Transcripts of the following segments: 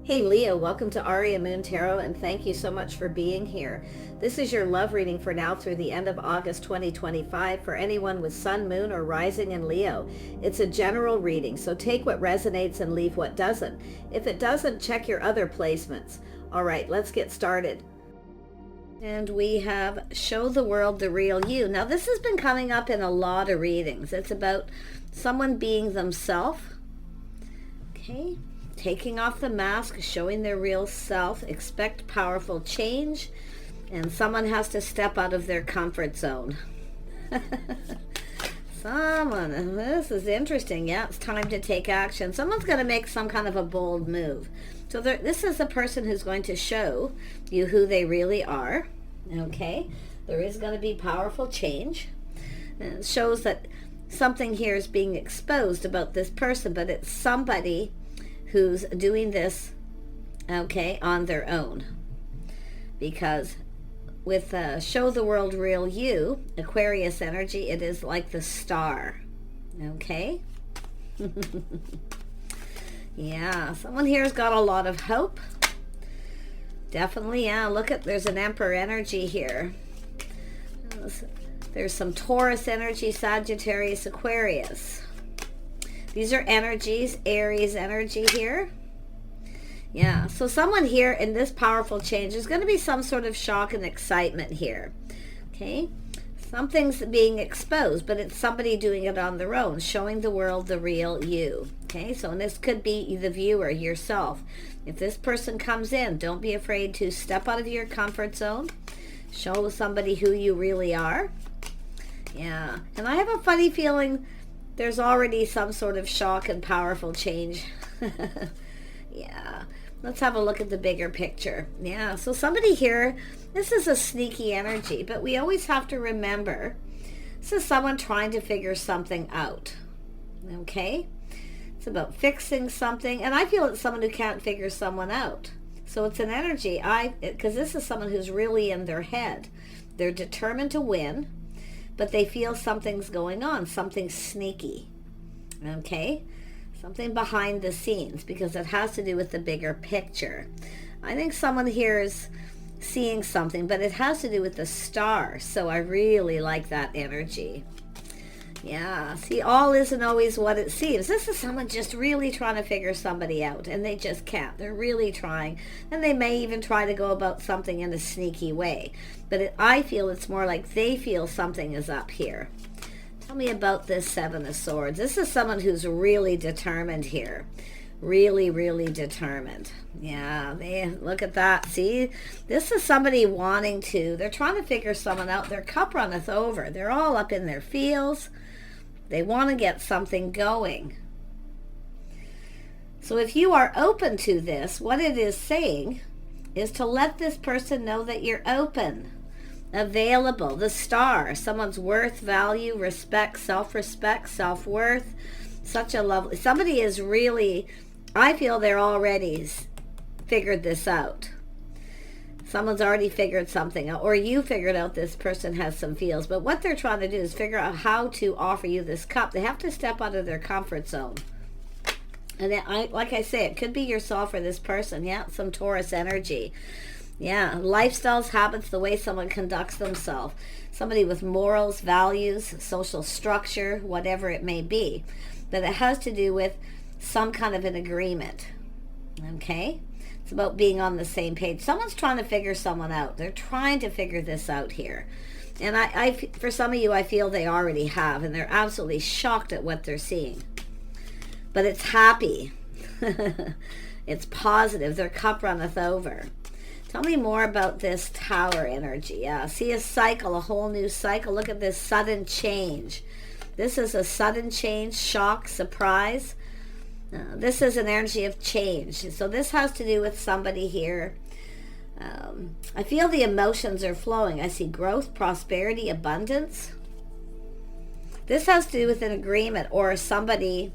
Hey Leo, welcome to Aria Moon Tarot, and thank you so much for being here. This is your love reading for now through the end of August 2025 for anyone with Sun, Moon, or Rising in Leo. It's a general reading, so take what resonates and leave what doesn't. If it doesn't, check your other placements. All right, let's get started. And we have Show the World the Real You. Now this has been coming up in a lot of readings. It's about someone being themselves. Okay. Taking off the mask, showing their real self, expect powerful change, and someone has to step out of their comfort zone. This is interesting. Yeah, it's time to take action. Someone's going to make some kind of a bold move. So this is a person who's going to show you who they really are. Okay, there is going to be powerful change. And it shows that something here is being exposed about this person, but it's somebody who's doing this, okay, on their own. Because with Show the World Real You, Aquarius energy, it is like the star, okay? Yeah, someone here's got a lot of hope. Definitely, yeah, look at, there's an Emperor energy here. There's some Taurus energy, Sagittarius, Aquarius. These are energies, Aries energy here. Yeah, so someone here in this powerful change, there's going to be some sort of shock and excitement here. Okay, something's being exposed, but it's somebody doing it on their own, showing the world the real you. Okay, so and this could be the viewer, yourself. If this person comes in, don't be afraid to step out of your comfort zone. Show somebody who you really are. Yeah, and I have a funny feeling there's already some sort of shock and powerful change. Yeah. Let's have a look at the bigger picture. Yeah. So somebody here, this is a sneaky energy, but we always have to remember this is someone trying to figure something out. Okay. It's about fixing something. And I feel it's someone who can't figure someone out. So it's an energy. Because this is someone who's really in their head. They're determined to win, but they feel something's going on, something sneaky, okay? Something behind the scenes, because it has to do with the bigger picture. I think someone here is seeing something, but it has to do with the star, so I really like that energy. Yeah, see, all isn't always what it seems. This is someone just really trying to figure somebody out, and they just can't. They're really trying, and they may even try to go about something in a sneaky way. But I feel it's more like they feel something is up here. Tell me about this Seven of Swords. This is someone who's really determined here. Really, really determined. Yeah, look at that. See, this is somebody wanting to, they're trying to figure someone out. Their cup runneth over. They're all up in their feels. They want to get something going. So if you are open to this, what it is saying is to let this person know that you're open, available, the star, someone's worth, value, respect, self-respect, self-worth. Such a lovely, somebody is really, I feel they're already figured this out. Someone's already figured something out, or you figured out this person has some feels. But what they're trying to do is figure out how to offer you this cup. They have to step out of their comfort zone. And like I say, it could be yourself or this person. Yeah, some Taurus energy. Yeah, lifestyles, habits, the way someone conducts themselves. Somebody with morals, values, social structure, whatever it may be. But it has to do with some kind of an agreement. Okay? It's about being on the same page. Someone's trying to figure someone out. They're trying to figure this out here. And for some of you, I feel they already have. And they're absolutely shocked at what they're seeing. But it's happy. It's positive. Their cup runneth over. Tell me more about this Tower energy. Yeah, see a cycle, a whole new cycle. Look at this sudden change. This is a sudden change, shock, surprise. This is an energy of change. So this has to do with somebody here. I feel the emotions are flowing. I see growth, prosperity, abundance. This has to do with an agreement or somebody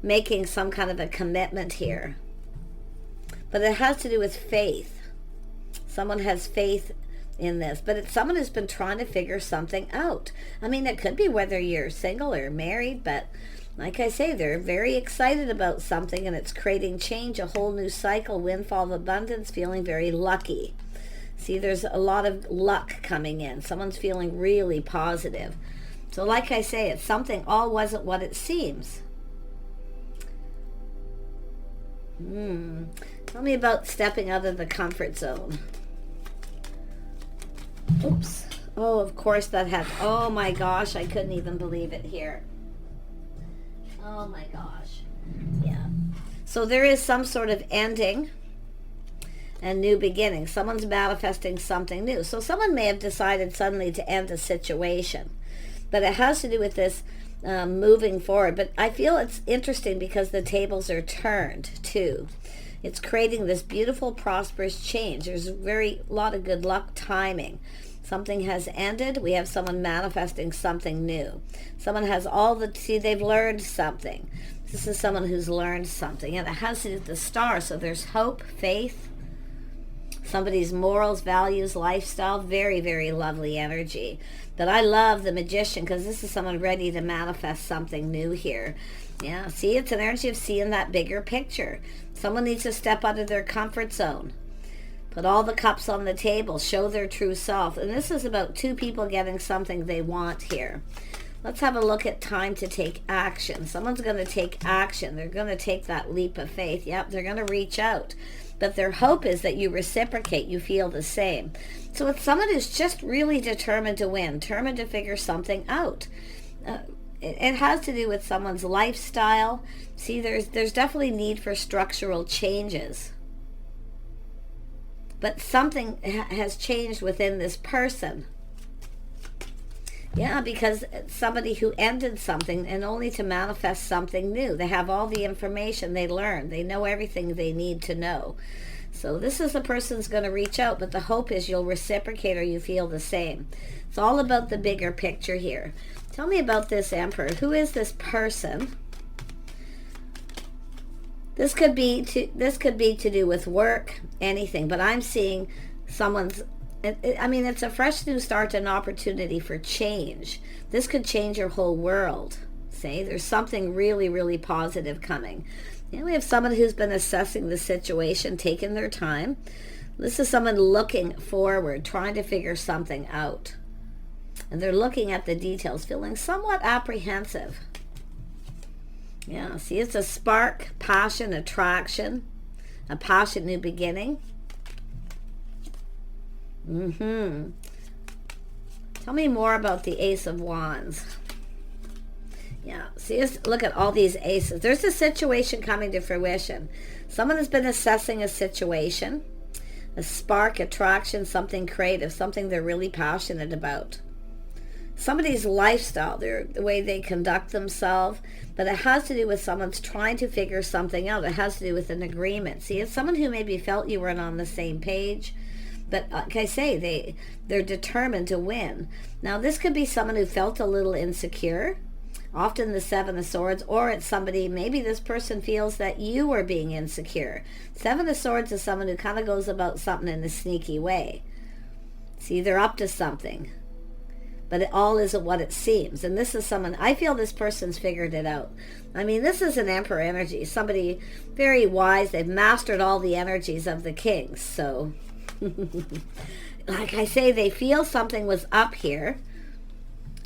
making some kind of a commitment here. But it has to do with faith. Someone has faith in this, but it's someone who's been trying to figure something out. I mean, it could be whether you're single or married, but Like I say, they're very excited about something, and it's creating change, a whole new cycle, windfall of abundance, feeling very lucky. See, there's a lot of luck coming in. Someone's feeling really positive. So like I say, it's something all wasn't what it seems. Tell me about stepping out of the comfort zone. Oops. Oh, of course that had, oh my gosh, I couldn't even believe it here. Oh my gosh. Yeah. So there is some sort of ending and new beginning. Someone's manifesting something new. So someone may have decided suddenly to end a situation. But it has to do with this moving forward. But I feel it's interesting because the tables are turned too. It's creating this beautiful, prosperous change. There's a lot of good luck timing. Something has ended. We have someone manifesting something new. Someone has they've learned something. This is someone who's learned something. And it has to do with the star. So there's hope, faith, somebody's morals, values, lifestyle. Very, very lovely energy. But I love the Magician because this is someone ready to manifest something new here. Yeah, see, it's an energy of seeing that bigger picture. Someone needs to step out of their comfort zone. Put all the cups on the table. Show their true self. And this is about two people getting something they want here. Let's have a look at time to take action. Someone's going to take action. They're going to take that leap of faith. Yep, they're going to reach out. But their hope is that you reciprocate. You feel the same. So it's someone who's just really determined to win. Determined to figure something out. It has to do with someone's lifestyle. See, there's definitely need for structural changes. But something has changed within this person. Yeah, because somebody who ended something and only to manifest something new. They have all the information they learned. They know everything they need to know. So this is the person's going to reach out, but the hope is you'll reciprocate or you feel the same. It's all about the bigger picture here. Tell me about this Emperor. Who is this person? This could be to do with work, anything, but I'm seeing someone's, it's a fresh new start, an opportunity for change. This could change your whole world. See, there's something really, really positive coming. We have someone who's been assessing the situation, taking their time. This is someone looking forward, trying to figure something out. And they're looking at the details, feeling somewhat apprehensive. Yeah, see, it's a spark, passion, attraction, a passion, new beginning. Tell me more about the Ace of Wands. Yeah, see, look at all these aces. There's a situation coming to fruition. Someone has been assessing a situation, a spark, attraction, something creative, something they're really passionate about. Somebody's lifestyle, the way they conduct themselves, but it has to do with someone's trying to figure something out. It has to do with an agreement. See, it's someone who maybe felt you weren't on the same page, but like I say, they're determined to win. Now, this could be someone who felt a little insecure, often the Seven of Swords, or it's somebody, maybe this person feels that you are being insecure. Seven of Swords is someone who kind of goes about something in a sneaky way. See, they're up to something. But it all isn't what it seems. And this is someone, I feel this person's figured it out. This is an Emperor energy. Somebody very wise. They've mastered all the energies of the kings. So, like I say, they feel something was up here.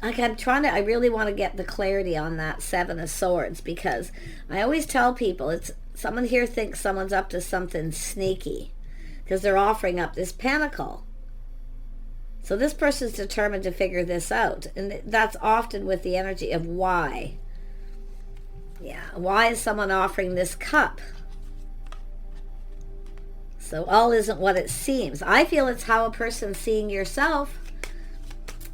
I really want to get the clarity on that Seven of Swords, because I always tell people, someone here thinks someone's up to something sneaky because they're offering up this pentacle. So this person's determined to figure this out. And that's often with the energy of why. Yeah, why is someone offering this cup? So all isn't what it seems. I feel it's how a person's seeing yourself.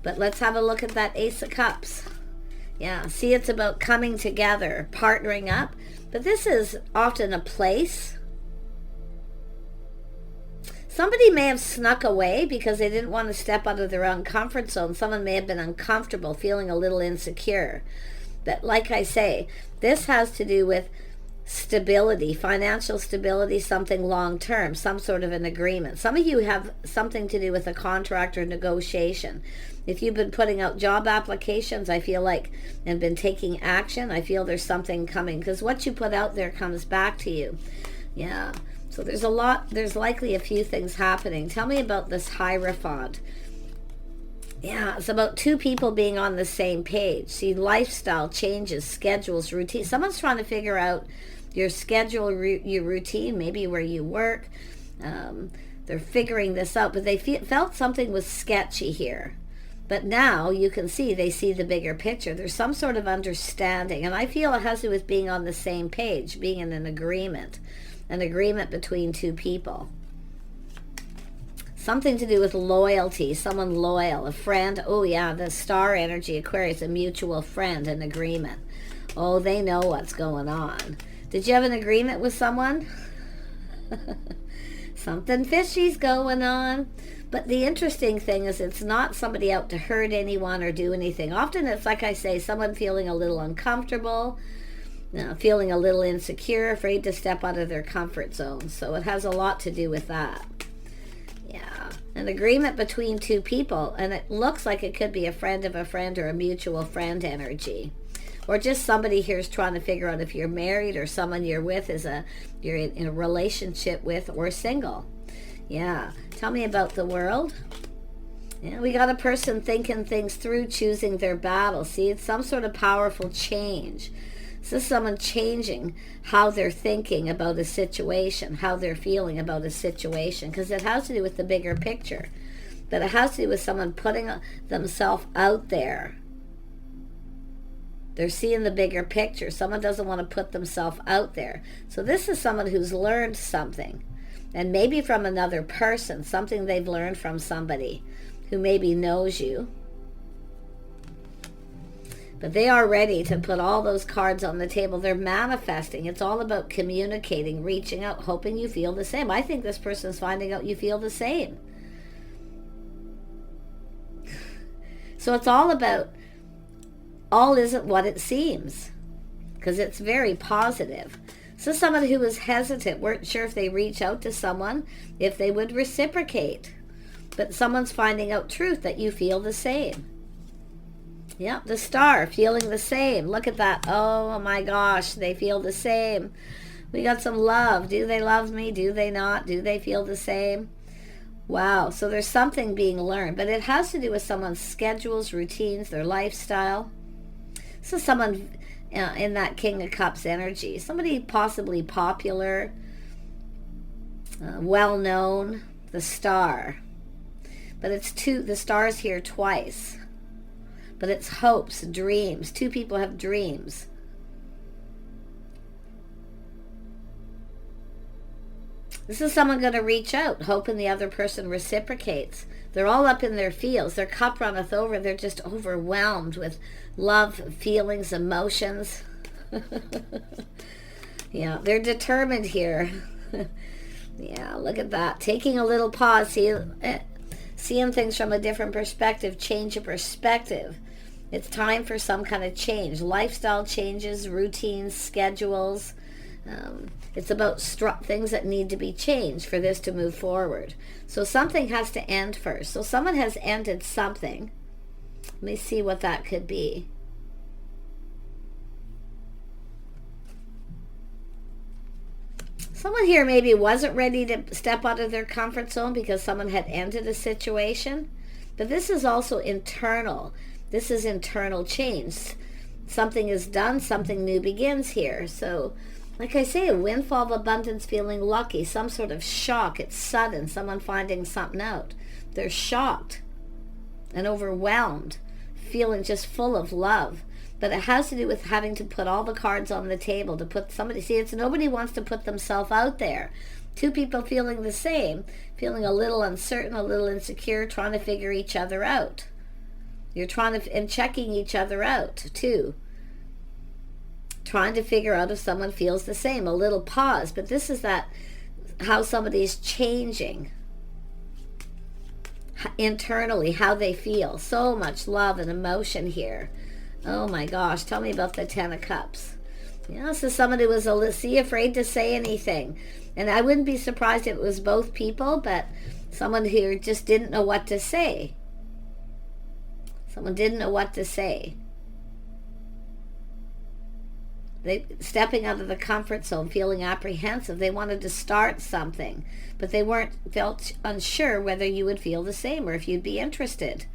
But let's have a look at that Ace of Cups. Yeah, see, it's about coming together, partnering up. But this is often a place. Somebody may have snuck away because they didn't want to step out of their own comfort zone. Someone may have been uncomfortable, feeling a little insecure. But like I say, this has to do with stability, financial stability, something long-term, some sort of an agreement. Some of you have something to do with a contract or negotiation. If you've been putting out job applications, I feel like, and been taking action, I feel there's something coming, because what you put out there comes back to you. Yeah. So there's likely a few things happening. Tell me about this Hierophant. Yeah, it's about two people being on the same page. See, lifestyle changes, schedules, routine. Someone's trying to figure out your schedule, your routine, maybe where you work. They're figuring this out, but they felt something was sketchy here. But now you can see, they see the bigger picture. There's some sort of understanding, and I feel it has to do with being on the same page, being in an agreement between two people. Something to do with loyalty, someone loyal, a friend. Oh yeah, the star energy, Aquarius, a mutual friend, an agreement. Oh, they know what's going on. Did you have an agreement with someone? Something fishy's going on. But the interesting thing is it's not somebody out to hurt anyone or do anything. Often it's, like I say, someone feeling a little uncomfortable, feeling a little insecure, afraid to step out of their comfort zone. So it has a lot to do with that. Yeah, an agreement between two people, and it looks like it could be a friend of a friend or a mutual friend energy. Or just somebody here is trying to figure out if you're married or someone you're with you're in a relationship with, or single. Yeah, tell me about the world. Yeah, we got a person thinking things through, choosing their battle. See, it's some sort of powerful change. This is someone changing how they're thinking about a situation, how they're feeling about a situation, because it has to do with the bigger picture. But it has to do with someone putting themselves out there. They're seeing the bigger picture. Someone doesn't want to put themselves out there. So this is someone who's learned something, and maybe from another person, something they've learned from somebody who maybe knows you. But they are ready to put all those cards on the table. They're manifesting. It's all about communicating, reaching out, hoping you feel the same. I think this person's finding out you feel the same. So it's all about, all isn't what it seems, because it's very positive. So someone who was hesitant, weren't sure if they reach out to someone, if they would reciprocate. But someone's finding out truth, that you feel the same. Yep, the star, feeling the same. Look at that. Oh my gosh, they feel the same. We got some love. Do they love me? Do they not? Do they feel the same? Wow, so there's something being learned. But it has to do with someone's schedules, routines, their lifestyle. So someone in that King of Cups energy. Somebody possibly popular, well-known, the star. But it's the star's here twice. But it's hopes, dreams. Two people have dreams. This is someone going to reach out, hoping the other person reciprocates. They're all up in their feels. Their cup runneth over. They're just overwhelmed with love, feelings, emotions. Yeah, they're determined here. Yeah, look at that. Taking a little pause, seeing things from a different perspective, change of perspective. It's time for some kind of change. Lifestyle changes, routines, schedules. It's about things that need to be changed for this to move forward. So something has to end first. So someone has ended something. Let me see what that could be. Someone here maybe wasn't ready to step out of their comfort zone because someone had ended a situation. But this is also internal. This is internal change. Something is done, something new begins here. So, like I say, a windfall of abundance, feeling lucky, some sort of shock. It's sudden, someone finding something out. They're shocked and overwhelmed, feeling just full of love. But it has to do with having to put all the cards on the table, to put somebody, see, it's nobody wants to put themselves out there. Two people feeling the same, feeling a little uncertain, a little insecure, trying to figure each other out. You're trying to, and checking each other out too. Trying to figure out if someone feels the same. A little pause, but this is that, how somebody's changing internally, how they feel. So much love and emotion here. Oh my gosh, tell me about the Ten of Cups. Yeah, this is somebody who was afraid to say anything. And I wouldn't be surprised if it was both people, but someone who just didn't know what to say. Someone didn't know what to say. They stepping out of the comfort zone, feeling apprehensive. They wanted to start something, but they felt unsure whether you would feel the same or if you'd be interested.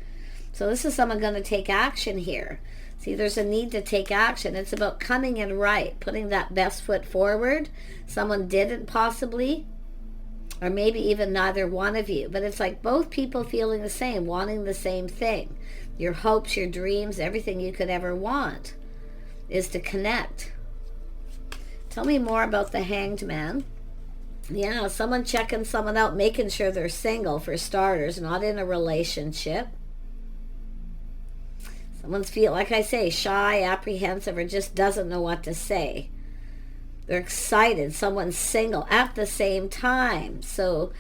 So this is someone going to take action here. See, there's a need to take action. It's about coming in right, putting that best foot forward. Someone didn't possibly, or maybe even neither one of you. But it's like both people feeling the same, wanting the same thing. Your hopes, your dreams, everything you could ever want is to connect. Tell me more about the Hanged Man. Yeah, someone checking someone out, making sure they're single for starters, not in a relationship. Someone's like I say, shy, apprehensive, or just doesn't know what to say. They're excited. Someone's single at the same time. So,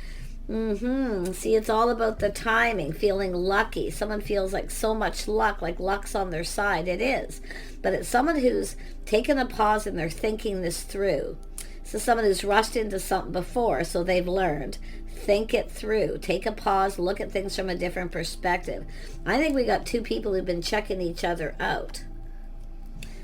see, it's all about the timing, feeling lucky. Someone feels like so much luck, like luck's on their side. It is. But it's someone who's taken a pause and they're thinking this through. So someone who's rushed into something before, so they've learned. Think it through. Take a pause. Look at things from a different perspective. I think we got two people who've been checking each other out.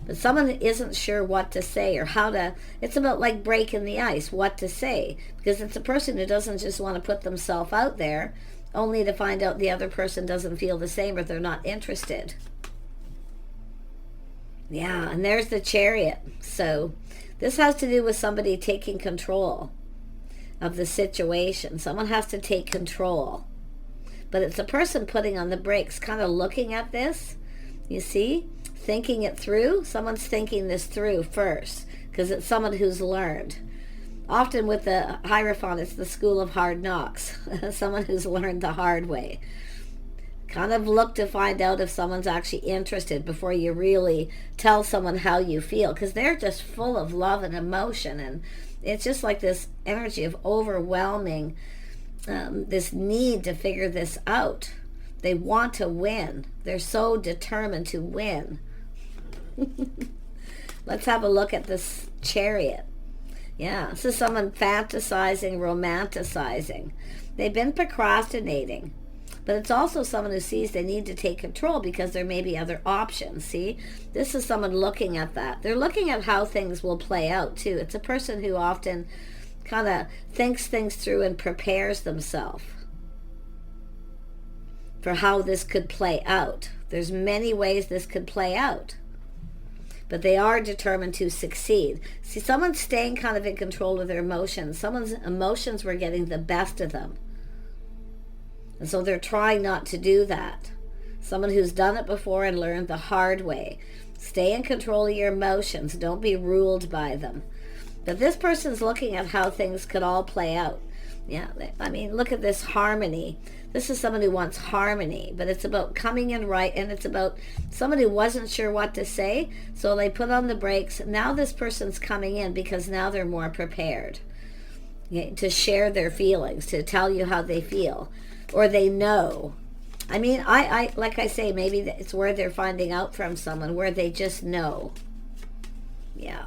But someone isn't sure what to say or how to... It's about like breaking the ice, what to say. Because it's a person who doesn't just want to put themselves out there only to find out the other person doesn't feel the same or they're not interested. Yeah, and there's the Chariot. So this has to do with somebody taking control of the situation. Someone has to take control. But it's a person putting on the brakes, kind of looking at this. You see? Thinking it through. Someone's thinking this through first, because it's someone who's learned. Often with the Hierophant, it's the school of hard knocks. Someone who's learned the hard way. Kind of look to find out if someone's actually interested before you really tell someone how you feel, because they're just full of love and emotion, and it's just like this energy of overwhelming, this need to figure this out. They want to win. They're so determined to win. Let's have a look at this Chariot. Yeah, this is someone fantasizing, romanticizing. They've been procrastinating. But it's also someone who sees they need to take control because there may be other options. See, this is someone looking at that. They're looking at how things will play out too. It's a person who often kind of thinks things through and prepares themselves for how this could play out. There's many ways this could play out, but they are determined to succeed. See, someone's staying kind of in control of their emotions. Someone's emotions were getting the best of them. And so they're trying not to do that. Someone who's done it before and learned the hard way. Stay in control of your emotions. Don't be ruled by them. But this person's looking at how things could all play out. Yeah, I mean, look at this harmony. This is someone who wants harmony, but it's about coming in right, and it's about someone who wasn't sure what to say, so they put on the brakes. Now this person's coming in because now they're more prepared, to share their feelings, to tell you how they feel. Or they know. I mean, I like I say, maybe it's where they're finding out from someone, where they just know. Yeah.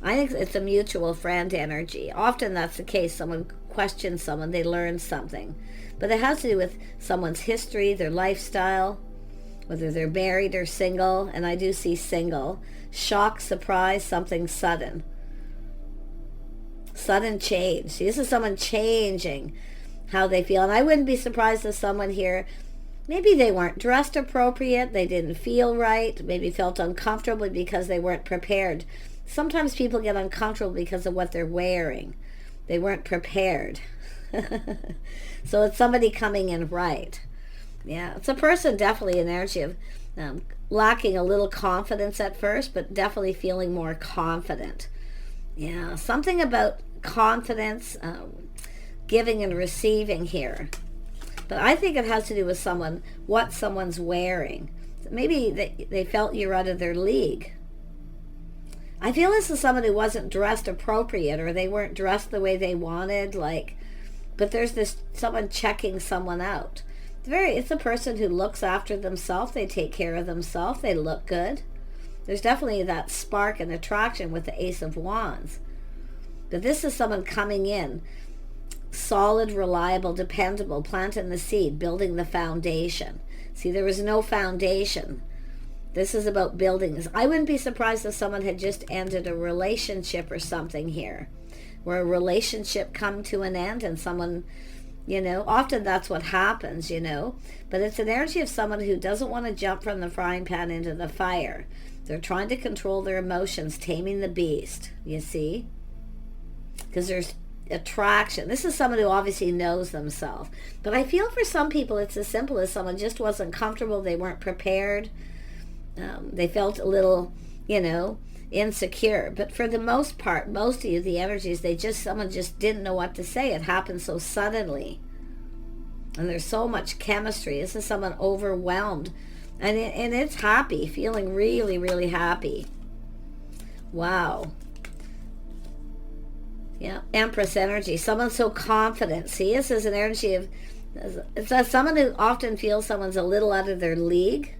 I think it's a mutual friend energy. Often that's the case. Someone questions someone, they learn something. But it has to do with someone's history, their lifestyle, whether they're married or single. And I do see single. Shock, surprise, something sudden. Sudden change. See, this is someone changing how they feel. And I wouldn't be surprised if someone here, maybe they weren't dressed appropriate, they didn't feel right, maybe felt uncomfortable because they weren't prepared. Sometimes people get uncomfortable because of what they're wearing. They weren't prepared. So it's somebody coming in right. Yeah, it's a person, definitely an energy of lacking a little confidence at first, but definitely feeling more confident. Yeah, something about confidence, giving and receiving here. But I think it has to do with someone, what someone's wearing. Maybe they felt you're out of their league. I feel this is someone who wasn't dressed appropriate, or they weren't dressed the way they wanted, but there's this someone checking someone out. It's a person who looks after themselves, they take care of themselves, they look good. There's definitely that spark and attraction with the Ace of Wands. But this is someone coming in, solid, reliable, dependable, planting the seed, building the foundation. See, there was no foundation. This is about building this. I wouldn't be surprised if someone had just ended a relationship or something here, where a relationship come to an end and someone, you know, often that's what happens, you know, but it's an energy of someone who doesn't want to jump from the frying pan into the fire. They're trying to control their emotions, taming the beast, you see, because there's attraction. This is someone who obviously knows themselves, but I feel for some people it's as simple as someone just wasn't comfortable, they weren't prepared, they felt a little, you know, insecure. But for the most part, most of you, the energies, someone just didn't know what to say. It happened so suddenly, and there's so much chemistry. This is someone overwhelmed, and it's happy, feeling really, really happy. Wow. Yeah, Empress energy. Someone so confident. See, this is an energy of, it's someone who often feels someone's a little out of their league.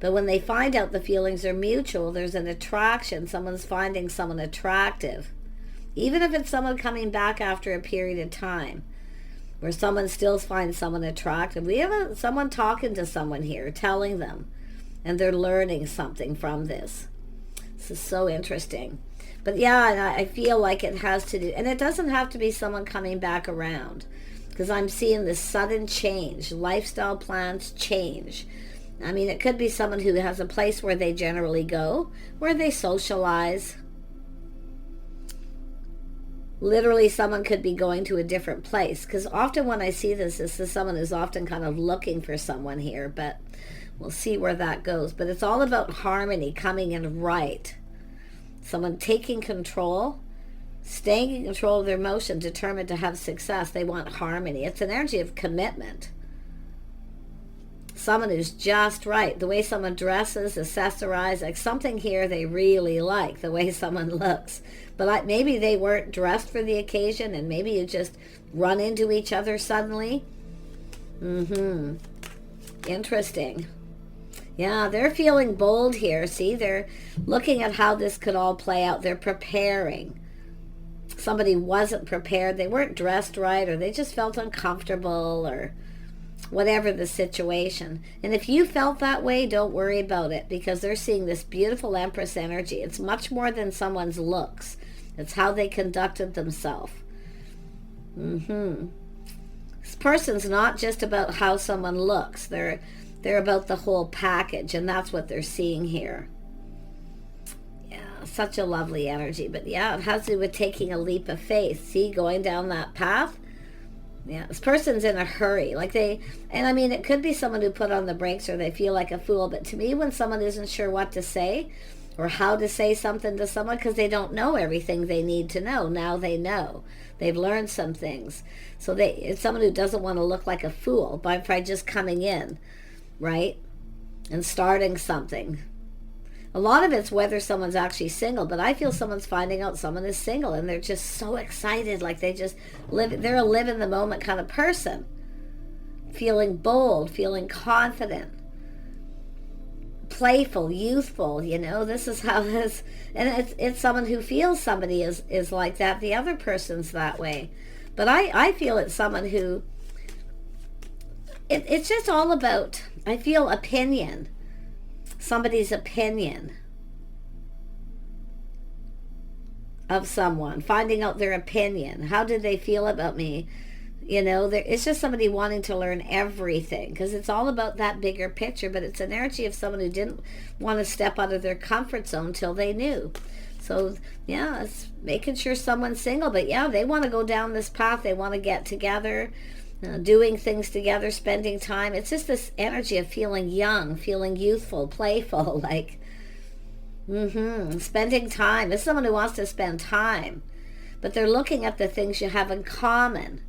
But when they find out the feelings are mutual, there's an attraction. Someone's finding someone attractive. Even if it's someone coming back after a period of time, where someone still finds someone attractive. We have someone talking to someone here, telling them, and they're learning something from this. This is so interesting. But yeah, and I feel like it has to do, and it doesn't have to be someone coming back around, because I'm seeing this sudden change. Lifestyle plans change. I mean, it could be someone who has a place where they generally go, where they socialize. Literally, someone could be going to a different place. Because often when I see this is someone who's often kind of looking for someone here. But we'll see where that goes. But it's all about harmony, coming in right. Someone taking control, staying in control of their emotion, determined to have success. They want harmony. It's an energy of commitment. Someone who's just right. The way someone dresses, accessorizes, like something here they really like, the way someone looks. But maybe they weren't dressed for the occasion, and maybe you just run into each other suddenly. Interesting. Yeah, they're feeling bold here. See, they're looking at how this could all play out. They're preparing. Somebody wasn't prepared. They weren't dressed right, or they just felt uncomfortable, or whatever the situation. And if you felt that way, don't worry about it, because they're seeing this beautiful Empress energy. It's much more than someone's looks. It's how they conducted themselves. This person's not just about how someone looks. They're about the whole package, and that's what they're seeing here. Yeah, such a lovely energy. But yeah, it has to do with taking a leap of faith. See, going down that path. Yeah, this person's in a hurry. And I mean, it could be someone who put on the brakes, or they feel like a fool. But to me, when someone isn't sure what to say or how to say something to someone, because they don't know everything they need to know, now they know. They've learned some things. So it's someone who doesn't want to look like a fool by just coming in, right, and starting something. A lot of it's whether someone's actually single, but I feel someone's finding out someone is single, and they're just so excited, like they're a live in the moment kind of person, feeling bold, feeling confident, playful, youthful, you know. This is how this, and it's someone who feels somebody is like that, the other person's that way. But I feel it's someone who, it's just all about, I feel, opinion. Somebody's opinion of someone, finding out their opinion. How did they feel about me? You know, it's just somebody wanting to learn everything, because it's all about that bigger picture. But it's an energy of someone who didn't want to step out of their comfort zone till they knew. So yeah, it's making sure someone's single, but yeah, they want to go down this path. They want to get together, doing things together, spending time. It's just this energy of feeling young, feeling youthful, playful, like spending time. It's someone who wants to spend time, but they're looking at the things you have in common.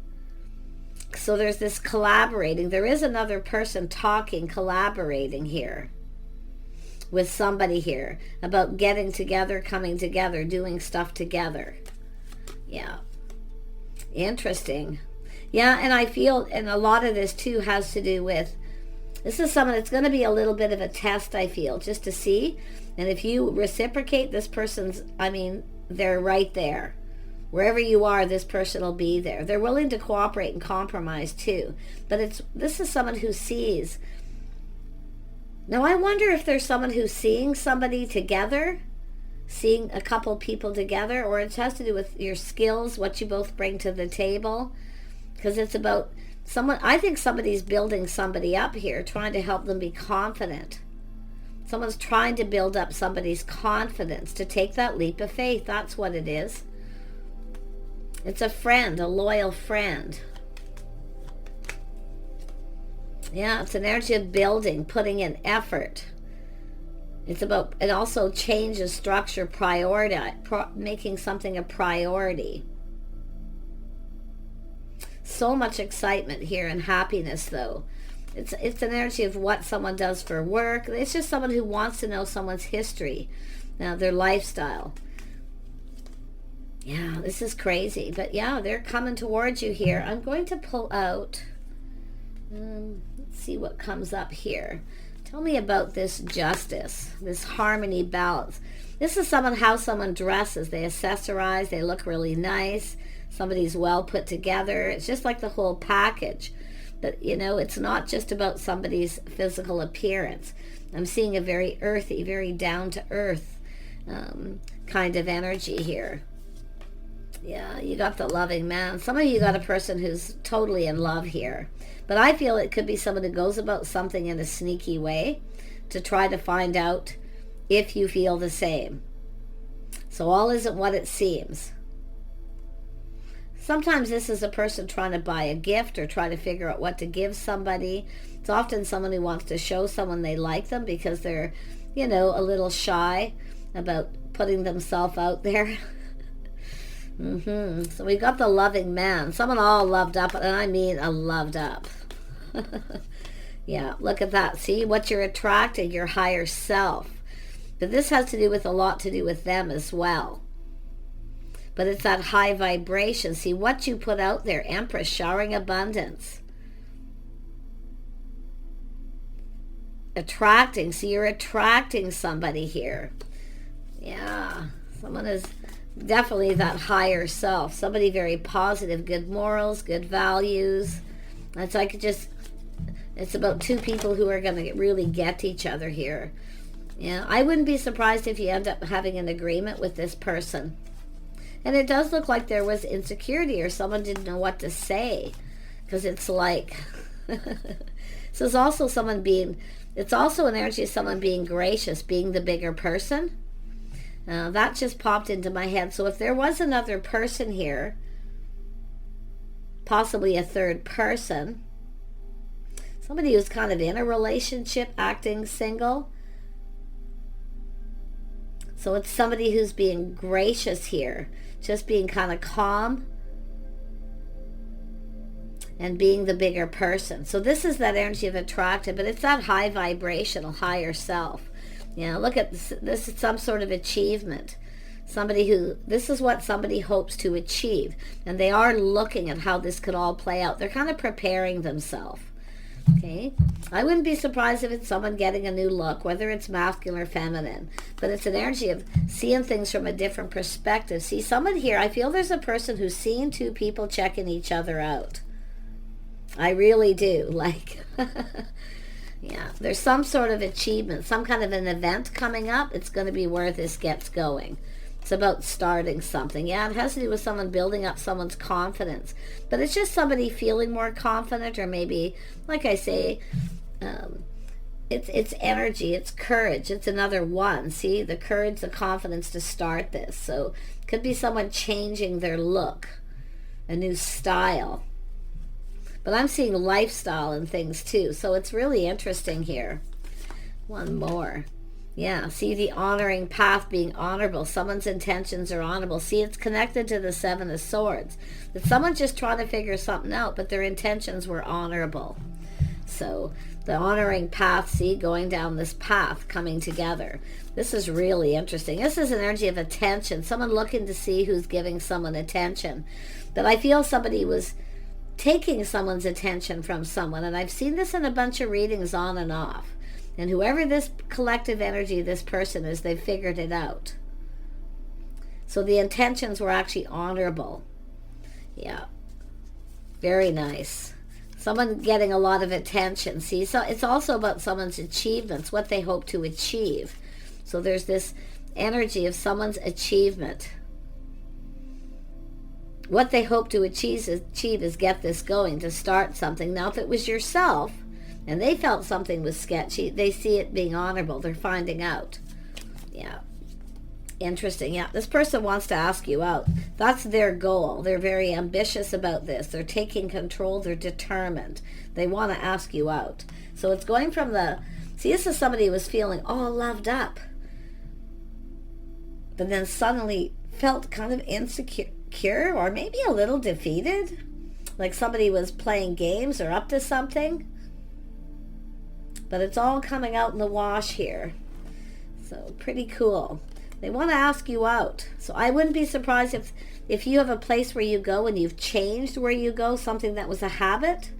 So there's this collaborating. There is another person talking, collaborating here with somebody here about getting together, coming together, doing stuff together. Yeah, interesting. Yeah, and I feel, and a lot of this too has to do with This is someone, it's going to be a little bit of a test, I feel, just to see. And if you reciprocate, this person's, I mean, they're right there. Wherever you are, this person will be there. They're willing to cooperate and compromise too. But this is someone who sees. Now, I wonder if there's someone who's seeing somebody together, seeing a couple people together, or it has to do with your skills, what you both bring to the table. Because it's about someone, I think somebody's building somebody up here, trying to help them be confident. Someone's trying to build up somebody's confidence to take that leap of faith. That's what it is. It's a friend, a loyal friend. Yeah, it's an energy of building, putting in effort. It's about, it also changes structure, making something a priority. So much excitement here and happiness, though. It's an energy of what someone does for work. It's just someone who wants to know someone's history, their lifestyle. Yeah, this is crazy. But yeah, they're coming towards you here. I'm going to pull out. Let's see what comes up here. Tell me about this justice, this harmony, balance. This is how someone dresses. They accessorize. They look really nice. Somebody's well put together. It's just like the whole package. But, it's not just about somebody's physical appearance. I'm seeing a very earthy, very down-to-earth kind of energy here. Yeah, you got the loving man. Some of you got a person who's totally in love here. But I feel it could be someone who goes about something in a sneaky way to try to find out if you feel the same. So all isn't what it seems. Sometimes this is a person trying to buy a gift or try to figure out what to give somebody. It's often someone who wants to show someone they like them because they're, a little shy about putting themselves out there. So we got the loving man. Someone all loved up, and I mean a loved up. Yeah, look at that. See what you're attracting, your higher self. But this has to do with a lot to do with them as well. But it's that high vibration. See what you put out there. Empress, showering abundance. Attracting. See, you're attracting somebody here. Yeah, someone is definitely that higher self. Somebody very positive, good morals, good values. It's like it's about two people who are going to really get each other here. Yeah, I wouldn't be surprised if you end up having an agreement with this person. And it does look like there was insecurity or someone didn't know what to say. Because it's like, so it's also it's also an energy of someone being gracious, being the bigger person. That just popped into my head. So if there was another person here, possibly a third person, somebody who's kind of in a relationship, acting single. So it's somebody who's being gracious here, just being kind of calm and being the bigger person. So this is that energy of attractive, but it's that high vibrational, higher self. Look at this. This is some sort of achievement. This is what somebody hopes to achieve. And they are looking at how this could all play out. They're kind of preparing themselves. Okay? I wouldn't be surprised if it's someone getting a new look, whether it's masculine or feminine. But it's an energy of seeing things from a different perspective. See, someone here, I feel there's a person who's seeing two people checking each other out. I really do. Yeah, there's some sort of achievement, some kind of an event coming up. It's going to be where this gets going. It's about starting something. Yeah, it has to do with someone building up someone's confidence. But it's just somebody feeling more confident, or maybe, like I say, it's energy, it's courage. It's another one. See, the courage, the confidence to start this. So it could be someone changing their look, a new style. But I'm seeing lifestyle and things too. So it's really interesting here. One more. Yeah, see the honoring path being honorable. Someone's intentions are honorable. See, it's connected to the Seven of Swords. That someone's just trying to figure something out, but their intentions were honorable. So the honoring path, see, going down this path, coming together. This is really interesting. This is an energy of attention. Someone looking to see who's giving someone attention. But I feel somebody was taking someone's attention from someone. And I've seen this in a bunch of readings on and off. And whoever this collective energy, this person is, they've figured it out. So the intentions were actually honorable. Yeah. Very nice. Someone getting a lot of attention. See, so it's also about someone's achievements, what they hope to achieve. So there's this energy of someone's achievement. What they hope to achieve is get this going, to start something. Now, if it was yourself and they felt something was sketchy, they see it being honorable. They're finding out. Yeah. Interesting. Yeah, this person wants to ask you out. That's their goal. They're very ambitious about this. They're taking control. They're determined. They want to ask you out. So it's going from the... See, this is somebody who was feeling all loved up, but then suddenly felt kind of insecure or maybe a little defeated. Like somebody was playing games or up to something. But it's all coming out in the wash here. So pretty cool. They want to ask you out. So I wouldn't be surprised if you have a place where you go and you've changed where you go, something that was a habit,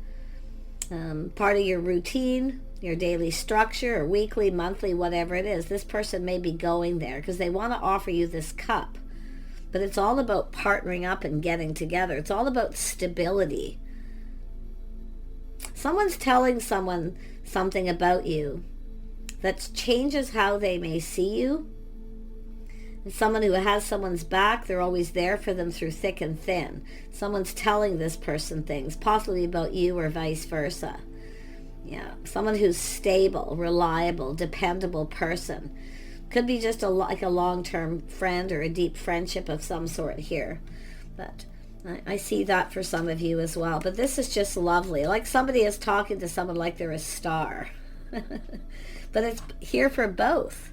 part of your routine, your daily structure, or weekly, monthly, whatever it is. This person may be going there because they want to offer you this cup. But it's all about partnering up and getting together. It's all about stability. Someone's telling someone something about you that changes how they may see you. And someone who has someone's back, they're always there for them through thick and thin. Someone's telling this person things, possibly about you or vice versa. Yeah, someone who's stable, reliable, dependable person. Could be just like a long-term friend or a deep friendship of some sort here. But I see that for some of you as well. But this is just lovely. Like somebody is talking to someone like they're a star. But it's here for both.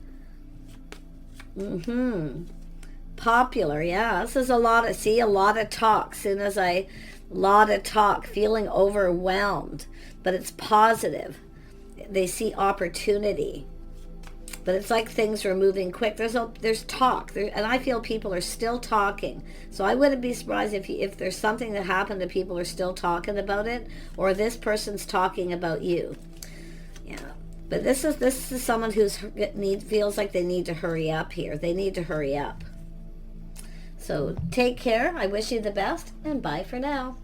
Popular, yeah. This is a lot of, see, a lot of talk. Lot of talk, feeling overwhelmed. But it's positive. They see opportunity. But it's like things are moving quick. There's talk, and I feel people are still talking. So I wouldn't be surprised if there's something that happened and people are still talking about it, or this person's talking about you. Yeah, but this is someone who's feels like they need to hurry up here. They need to hurry up. So take care. I wish you the best, and bye for now.